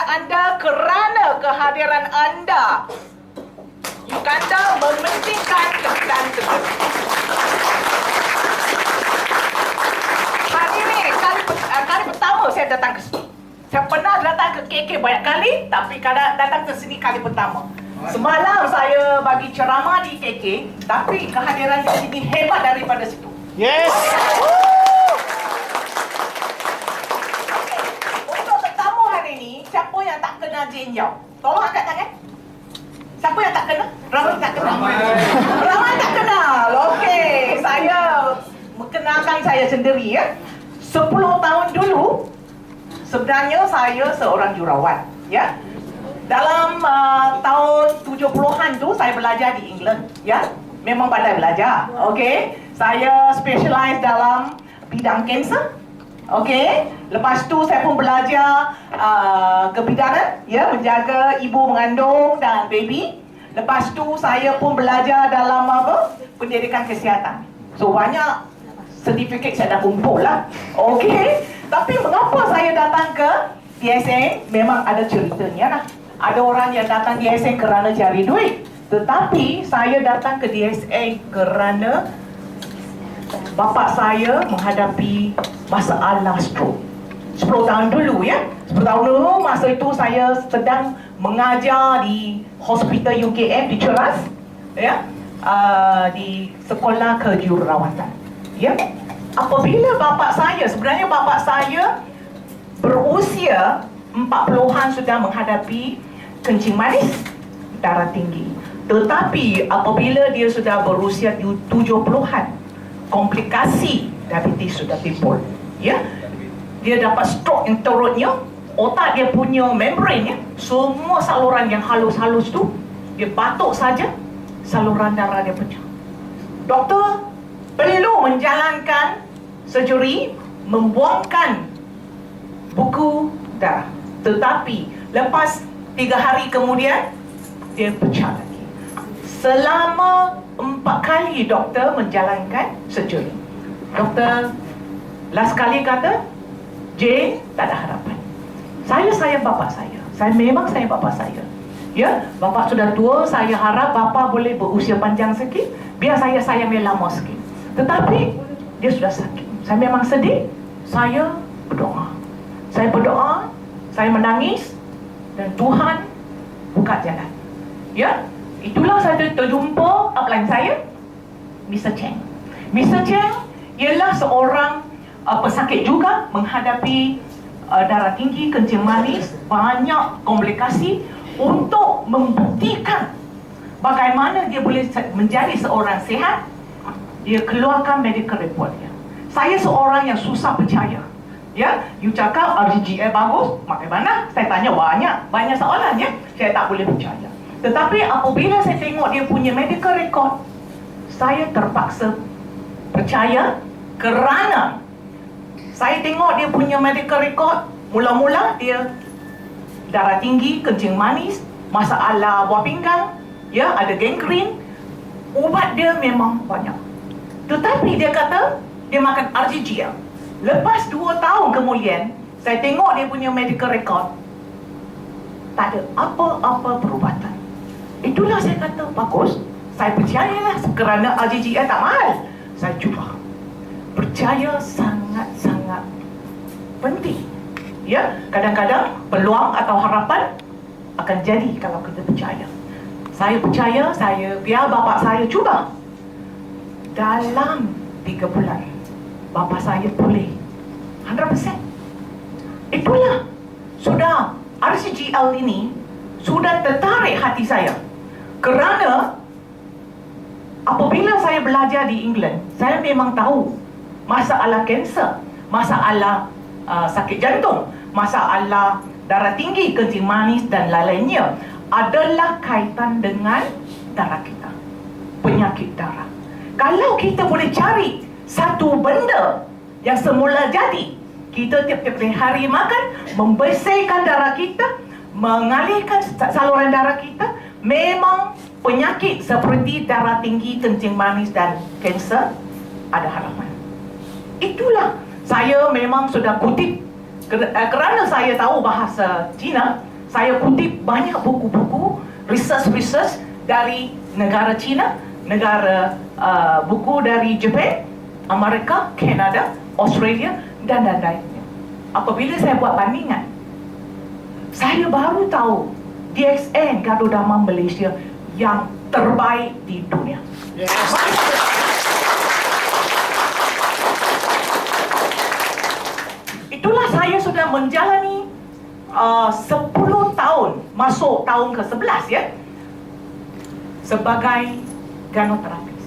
anda kerana kehadiran anda. Yukanda mementingkan keadaan tersebut. Hadirin, kali pertama saya datang ke sini. Saya pernah datang ke KK banyak kali, tapi datang ke sini kali pertama. Semalam saya bagi ceramah di KK, tapi kehadiran di sini hebat daripada situ. Yes. Untuk tetamu hari ini, siapa yang tak kenal Jane Yao? Tolong angkat tangan. Siapa yang tak kenal? Ramai tak kenal. Ramai tak kenal. Okey, saya mengenalkan saya sendiri ya. 10 tahun dulu, sebenarnya saya seorang jururawat ya. Dalam tahun 70-an tu saya belajar di England ya. Memang pandai belajar. Okey, saya specialize dalam bidang kanser. Okey, lepas tu saya pun belajar kebidanan ya, menjaga ibu mengandung dan baby. Lepas tu saya pun belajar dalam pendidikan kesihatan. So banyak sertifikat saya dah kumpul lah. Okey, tapi mengapa saya datang ke DSN? Memang ada ceritanya lah. Ada orang yang datang DSN kerana cari duit, tetapi saya datang ke DSN kerana bapa saya menghadapi masalah stroke 10 tahun dulu ya. 10 tahun dulu, masa itu saya sedang mengajar di Hospital UKM di Ceras ya, di sekolah kejururawatan ya. Apabila bapa saya, sebenarnya bapa saya berusia 40-an sudah menghadapi kencing manis, darah tinggi. Tetapi apabila dia sudah berusia 70-an, komplikasi diabetes sudah timbul ya. Dia dapat stroke yang teruknya, otak dia punya membrane ya, semua saluran yang halus-halus tu dia batuk saja, saluran darah dia pecah. Doktor perlu menjalankan surgery, membuangkan buku darah. Tetapi lepas 3 hari kemudian dia pecah lagi. Selama 4 kali doktor menjalankan surgery. Doktor last kali kata, Jane, tak ada harapan. Saya sayang bapa saya. Saya memang sayang bapa saya. Ya, bapa sudah tua, saya harap bapa boleh berusia panjang sikit, biar saya sayang dia lama sikit. Tetapi dia sudah sakit. Saya memang sedih. Saya berdoa. Saya berdoa, saya menangis, dan Tuhan buka jalan. Ya, itulah saya terjumpa upline saya, Mr. Cheng. Mr. Cheng ialah seorang pesakit juga, menghadapi darah tinggi, kencing manis, banyak komplikasi. Untuk membuktikan bagaimana dia boleh menjadi seorang sihat, dia keluarkan medical report dia. Saya seorang yang susah percaya. Ya, you cakap RGGL bagus, bagaimana? Saya tanya banyak soalan ya, saya tak boleh percaya. Tetapi apabila saya tengok dia punya medical record, saya terpaksa percaya kerana saya tengok dia punya medical record. Mula-mula dia darah tinggi, kencing manis, masalah buah pinggang, ya, ada gangrene. Ubat dia memang banyak. Tetapi dia kata dia makan RGGL. Lepas 2 tahun kemudian, saya tengok dia punya medical record, tak ada apa-apa perubatan. Itulah saya kata, bagus, saya percayalah kerana RGGL tak mahal. Saya cuba. Percaya sangat-sangat penting. Ya, kadang-kadang peluang atau harapan akan jadi kalau kita percaya. Saya percaya, saya biar bapa saya cuba. Dalam 3 bulan, bapa saya pulih 100%. Itulah sudah RCGL ini sudah tertarik hati saya. Kerana apabila saya belajar di England, saya memang tahu masalah kanser, masalah sakit jantung, masalah darah tinggi, kencing manis dan lain-lainnya adalah kaitan dengan darah kita, penyakit darah. Kalau kita boleh cari satu benda yang semula jadi, kita tiap-tiap hari makan, membersihkan darah kita, mengalihkan saluran darah kita, memang penyakit seperti darah tinggi, kencing manis dan kanser ada harapan. Itulah saya memang sudah kutip. Kerana saya tahu bahasa Cina, Saya kutip banyak buku-buku, research dari negara China, negara buku dari Jepun, Amerika, Kanada, Australia, dan lain-lainnya. Apabila saya buat bandingan, saya baru tahu DXN Garuda Dharma Malaysia yang terbaik di dunia. Yes. Itulah saya sudah menjalani 10 tahun, masuk tahun ke-11 ya, sebagai ganoterapis.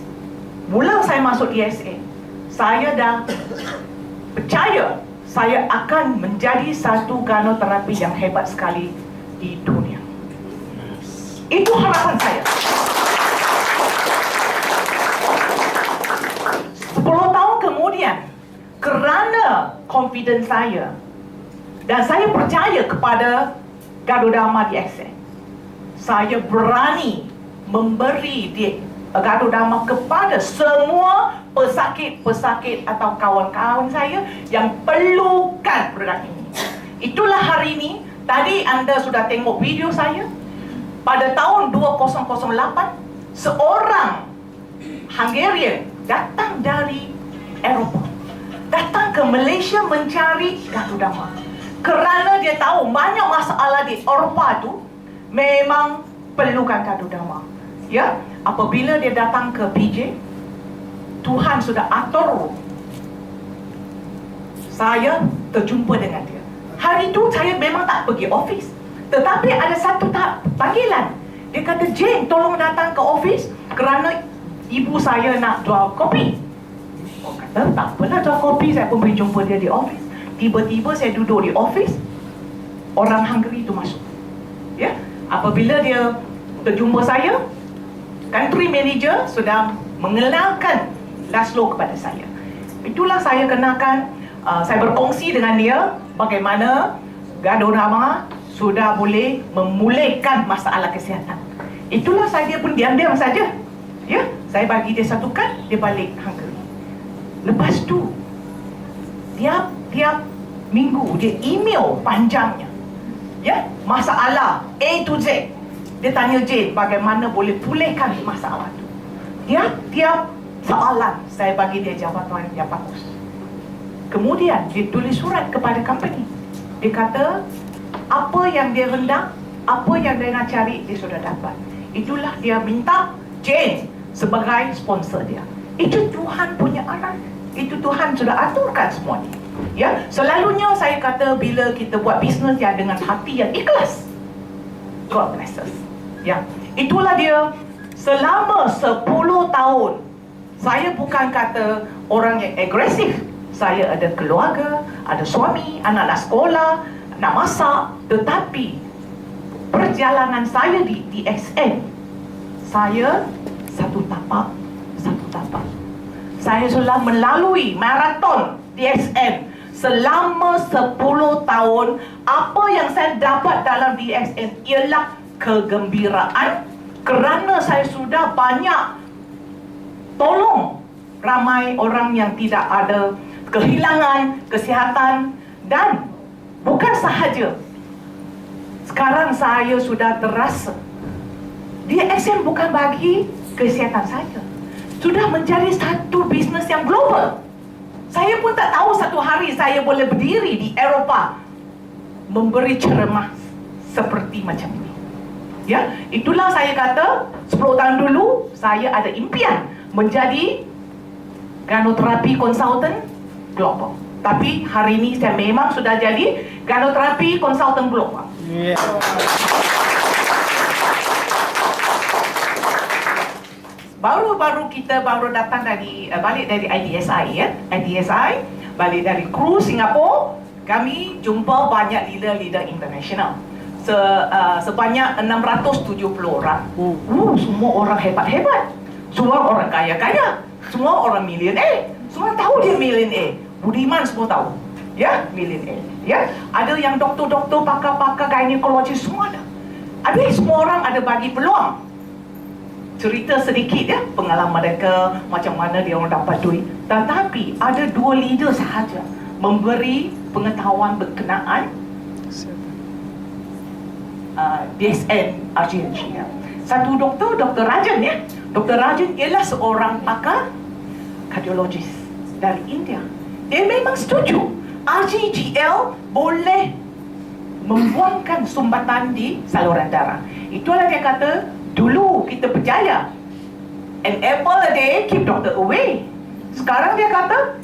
Mula saya masuk DSN, saya dah percaya saya akan menjadi satu ganoterapis yang hebat sekali di dunia. Itu harapan saya. 10 tahun kemudian, kerana confidence saya dan saya percaya kepada Garuda Dharma DXN, saya berani memberi Garuda Dharma kepada semua pesakit-pesakit atau kawan-kawan saya yang perlukan produk ini. Itulah hari ini, tadi anda sudah tengok video saya. Pada tahun 2008, seorang Hungarian datang dari Eropah, datang ke Malaysia mencari Garuda Dharma. Kerana dia tahu banyak masalah di Eropah tu memang perlukan Garuda Dharma. Ya, apabila dia datang ke PJ, Tuhan sudah atur saya terjumpa dengan dia. Hari itu saya memang tak pergi office, tetapi ada satu panggilan. Dia kata, Jane, tolong datang ke office kerana ibu saya nak jual kopi. Oh, kata, tak apalah jual kopi, saya pun pergi jumpa dia di office. Tiba-tiba saya duduk di office, orang Hungary itu masuk. Ya, apabila dia terjumpa saya, country manager sudah mengenalkan Laszlo kepada saya. Itulah saya kenalkan, saya berkongsi dengan dia bagaimana Garuda Dharma sudah boleh memulihkan masalah kesihatan. Itulah saya pun diam-diam saja. Ya, saya bagi dia satu kad, dia balik Hungary. Lepas tu, tiap minggu dia email panjangnya. Ya, masalah A to Z. Dia tanya Jane bagaimana boleh pulihkan masalah itu. Tiap soalan saya bagi dia jawapan yang bagus. Kemudian dia tulis surat kepada company. Dia kata apa yang dia hendak, apa yang dia nak cari, dia sudah dapat. Itulah dia minta Jane sebagai sponsor dia. Itu Tuhan punya arah. Itu Tuhan sudah aturkan semuanya. Ya, selalunya saya kata bila kita buat bisnes yang dengan hati yang ikhlas, God bless us. Ya, itulah dia. Selama 10 tahun saya bukan kata orang yang agresif. Saya ada keluarga, ada suami, anak-anak sekolah, nak masak. Tetapi perjalanan saya di DXN, saya satu tapak. Saya sudah melalui maraton DXN selama 10 tahun. Apa yang saya dapat dalam DXN ialah kegembiraan, kerana saya sudah banyak tolong ramai orang yang tidak ada kehilangan kesihatan. Dan bukan sahaja, sekarang saya sudah terasa DXN bukan bagi kesihatan saja, sudah menjadi satu bisnes yang global. Saya pun tak tahu satu hari saya boleh berdiri di Eropah memberi ceramah seperti macam ini. Ya, itulah saya kata 10 tahun dulu saya ada impian menjadi ganoterapi consultant global. Tapi hari ini saya memang sudah jadi ganoterapi consultant global. Yeah. Baru-baru kita datang balik dari IDSI ya. IDSI balik dari cruise Singapura, kami jumpa banyak leader-leader international. Sebanyak 670 orang. Semua orang hebat-hebat. Semua orang kaya-kaya. Semua orang millionaire. Semua tahu dia millionaire. Budiman semua tahu. Ya, millionaire. Ya, ada yang doktor-doktor, pakar-pakar ginekologi semua ada. Habis semua orang ada bagi peluang. Cerita sedikit ya, pengalaman mereka, macam mana dia orang dapat duit. Tetapi ada 2 leader sahaja memberi pengetahuan berkenaan DSN RGH ya. Satu doktor, Dr. Rajan ya. Dr. Rajan ialah seorang pakar kardiologis dari India. Dia memang setuju RGGL boleh membuangkan sumbatan di saluran darah. Itulah dia kata, dulu kita percaya an apple a day keep doctor away. Sekarang dia kata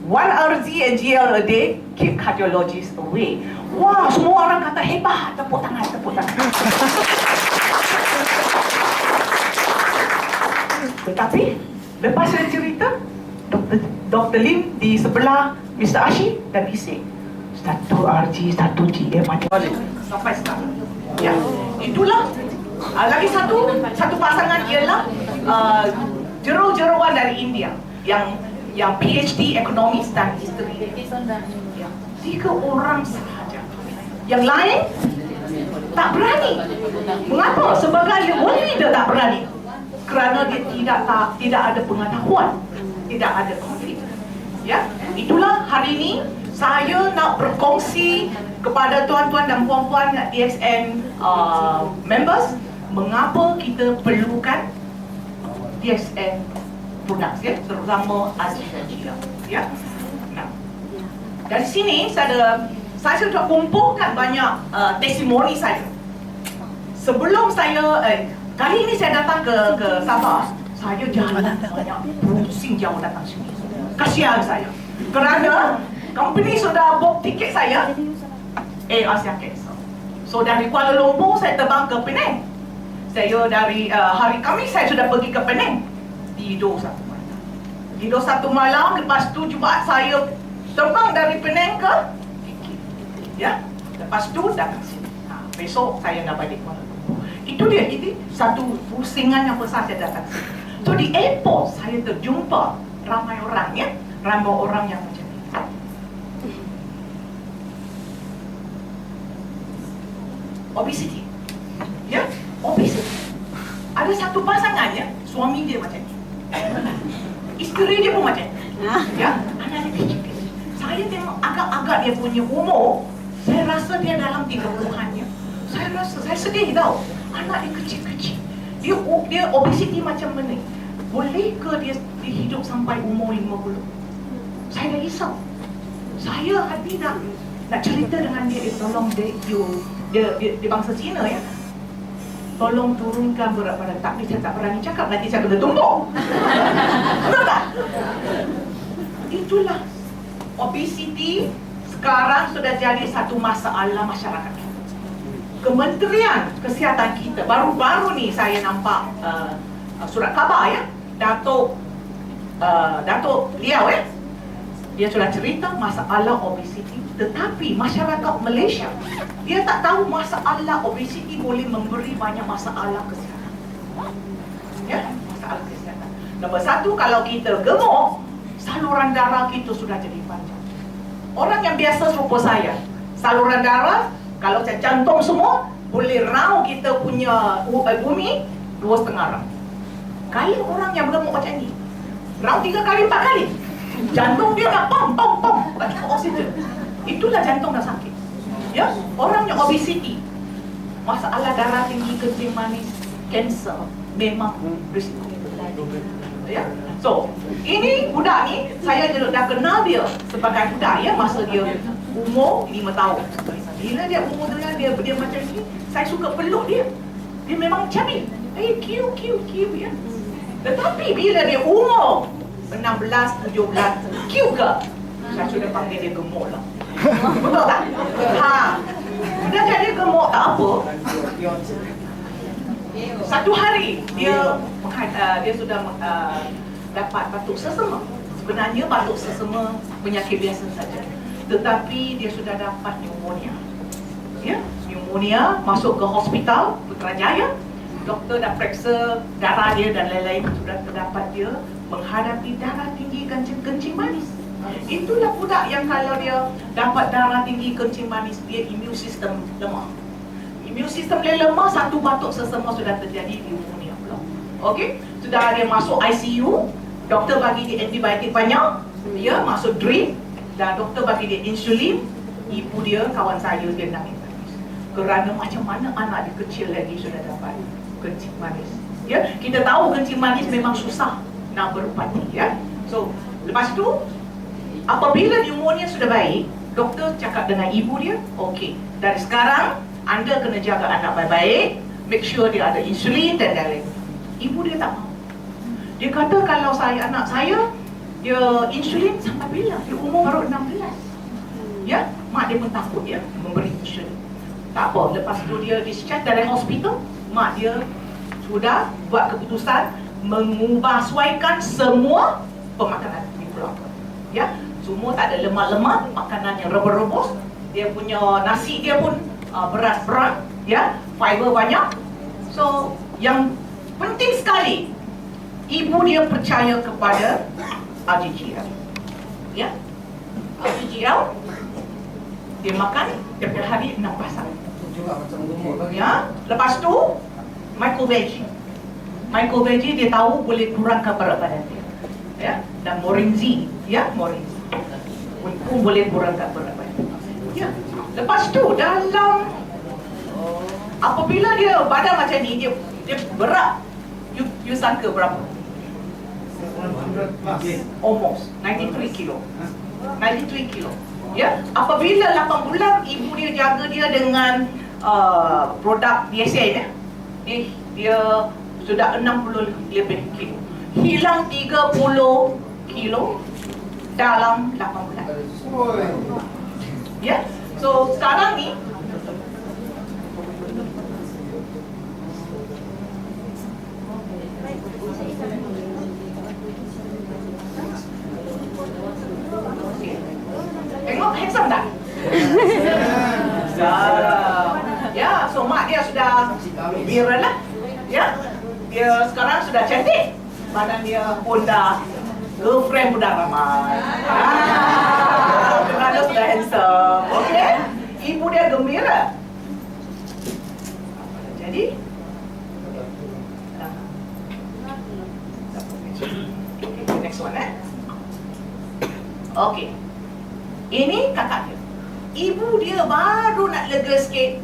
1 RZ and GL a day keep cardiologist away. Wah, semua orang kata hebat. Tepuk tangan, tepuk tangan. Tetapi lepas saya cerita, Dr. Lim di sebelah Mr. Ashik dan bising, satu RG, satu GM macam sampai sekarang. Ya, itulah. Lagi satu pasangan ialah jero-jeroan dari India yang PhD ekonomi dan history. Ya, 3 orang sahaja. Yang lain tak berani. Mengapa? Sebagai wali dia tak berani. Kerana dia tidak ada pengetahuan, tidak ada konflik. Ya, itulah hari ini saya nak berkongsi kepada tuan-tuan dan puan-puan DSN members mengapa kita perlukan DSN products ya, terutama AstraZeneca ya. Nah, dari sini saya sudah kumpulkan banyak testimoni saya. Sebelum saya kali ini saya datang ke Sabah, saya jalan banyak pusing jauh datang sini. Kasihan saya. Kerana company sudah book tiket saya Asia cancel. So dari Kuala Lumpur saya terbang ke Penang. Saya dari hari Khamis saya sudah pergi ke Penang. Tidur satu malam. Tidur satu malam, lepas tu Jumaat saya terbang dari Penang ke ya. Lepas tu datang sini. Besok saya nak balik Kuala Lumpur. Itu dia, ini satu pusingan yang besar saya datang sini. So di airport saya terjumpa ramai orang ya, ramai orang yang macam ni. Obesity, ya, obesity. Ada satu pasangannya, suami dia macam ni, isteri dia pun macam ni, ya, anak dia kecil-kecil. Saya tengok agak-agak dia punya umur, saya rasa dia dalam 30-an. Saya sedih tau, anak dia kecil-kecil. Dia obesity macam mana? Boleh ke dia hidup sampai umur 50? Saya dah risau. Saya hati nak cerita dengan dia, tolong dia bangsa Cina ya. Tolong turunkan berat badan. Tapi saya tak berani cakap, nanti saya kena tumbuk. Betul tak? Itulah obesity sekarang sudah jadi satu masalah masyarakat. Kementerian Kesihatan kita baru-baru ni saya nampak surat khabar ya, Datuk Liao ya, dia sudah cerita masalah obesity. Tetapi masyarakat Malaysia dia tak tahu masalah obesity boleh memberi banyak masalah kesihatan. Ya, masalah kesihatan. Nombor satu, kalau kita gemuk, saluran darah kita sudah jadi panjang. Orang yang biasa serupa saya, saluran darah kalau saya jantung semua boleh round kita punya bumi 2,5 round. Kali orang yang gemuk macam ni, round 3 kali 4 kali, jantung dia nak pom bagi oksigen. Itulah jantung dah sakit. Ya, orang yang obesity, masalah darah tinggi, kencing manis, kanser memang risiko. Ya. So, ini budak ni saya dah kenal dia sebagai budak ya, masa dia umur 5 tahun. Bila dia umur dengan dia macam ni, saya suka peluk dia. Dia memang cabi. Cute ya. Tetapi bila dia umur 16, 17, cute ke? Saya sudah panggil dia gemuk lah. Betul tak? Sudah jadi gemuk tak apa. Satu hari dia sudah dapat batuk sesama. Sebenarnya batuk sesama penyakit biasa saja. Tetapi dia sudah dapat pneumonia. Ya, pneumonia, masuk ke hospital Putrajaya. Doktor dah periksa darah dia dan lain-lain, sudah terdapat dia menghadapi darah tinggi, kencing manis. Itulah budak yang kalau dia dapat darah tinggi, kencing manis, dia immune system lemah. Immune system dia lemah, satu batuk sesama sudah terjadi pneumonia pula. Okey, sudah dia masuk ICU, doktor bagi dia antibiotik banyak, dia masuk drip dan doktor bagi dia insulin. Ibu dia, kawan saya, dia nangis. Kerana macam mana anak dia kecil lagi sudah dapat kencing manis. Ya, kita tahu kencing manis memang susah nak berupati, ya. So, lepas tu apabila pneumonia sudah baik, doktor cakap dengan ibu dia, okey, dari sekarang anda kena jaga anak baik-baik, make sure dia ada insulin dan lain-lain. Ibu dia tak mahu. Dia kata kalau anak saya dia insulin sampai bila? Dia umur baru 16. Ya, mak dia pun takut dia memberi insulin. Tak apa, lepas tu dia discharge dari hospital, mak dia sudah buat keputusan mengubah-suaikan semua pemakanan di keluarga. Ya, semua tak ada lemak-lemak, makanan yang rebus-rebus. Dia punya nasi dia pun beras berat, ya, fiber banyak. So, yang penting sekali, ibu dia percaya kepada RGGL. Ya, RGGL dia makan tiap hari 6 pasang. Ya, lepas tu microveggie. Microveggie dia tahu boleh kurangkan berat badan dia. Ya, dan morinzi, ya, morinzi pun boleh kurangkan berat badan. Ya, lepas tu dalam apabila dia badan macam ni, dia berat, you sangka berapa? Almost 93 kilo. 93 kilo. Ya, apabila 8 bulan ibu dia jaga dia dengan produk DSN, dia sudah 60 lebih kilo. Hilang 30 kilo dalam 8 bulan. Ya, so sekarang ni tengok handsome tak? Ya, so mak dia sudah viral lah. Ya, dia sekarang sudah cantik. Badan dia pun dah, girlfriend pun dah ramai. Kerana sudah handsome. Okay, ibu dia gembira. Jadi next one, okay. Ini kakak dia. Ibu dia baru nak lega sikit.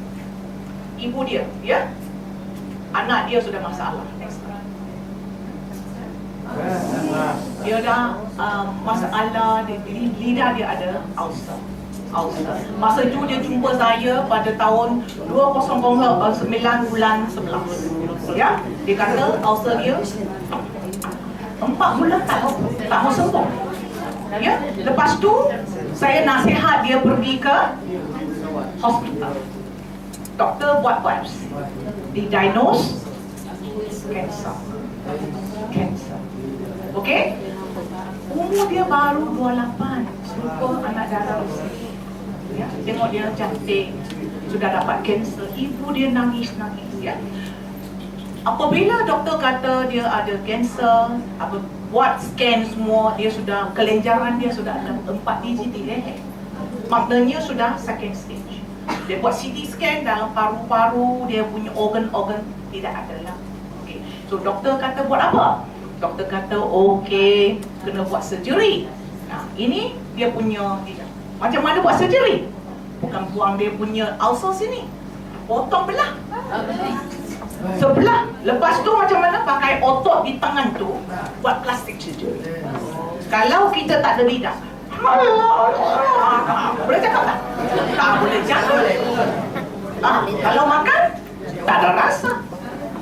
Ibu dia, ya, anak dia sudah masalah. Dia dah masalah, lidah dia ada ulcer. Masa itu dia jumpa saya pada tahun 2009 bulan 11. Ya, dia kata ulcer dia 4 bulan tak mau sembuh. Ya, lepas tu saya nasihat dia pergi ke hospital. Doktor buat biopsi, didiagnose cancer. Okey? Umur dia baru 28. Lupa anak darah Rusia. Ya, tengok dia cantik, sudah dapat kanser. Ibu dia nangis, ya. Apabila doktor kata dia ada kanser, buat scan semua, dia sudah, kelenjaran dia sudah ada 4 digit di leher. Maknanya sudah second stage. Dia buat CT scan dalam paru-paru, dia punya organ-organ tidak ada lah. Okay. So doktor kata buat apa? Doktor kata okey, kena buat surgery. Nah, ini dia punya tidak. Macam mana buat surgery? Bukan buang dia punya ulcer sini, potong belah sebelah. Lepas tu macam mana pakai otot di tangan tu buat plastik surgery. Kalau kita tak ada lidah, boleh cakap tak? Tak boleh cakap. Kalau makan tak ada rasa.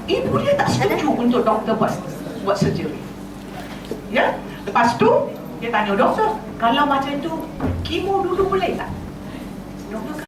Ibu dia tak setuju untuk doktor buat surgery. Ya, lepas tu dia tanya doktor, kalau macam tu kemo dulu boleh tak? Doktor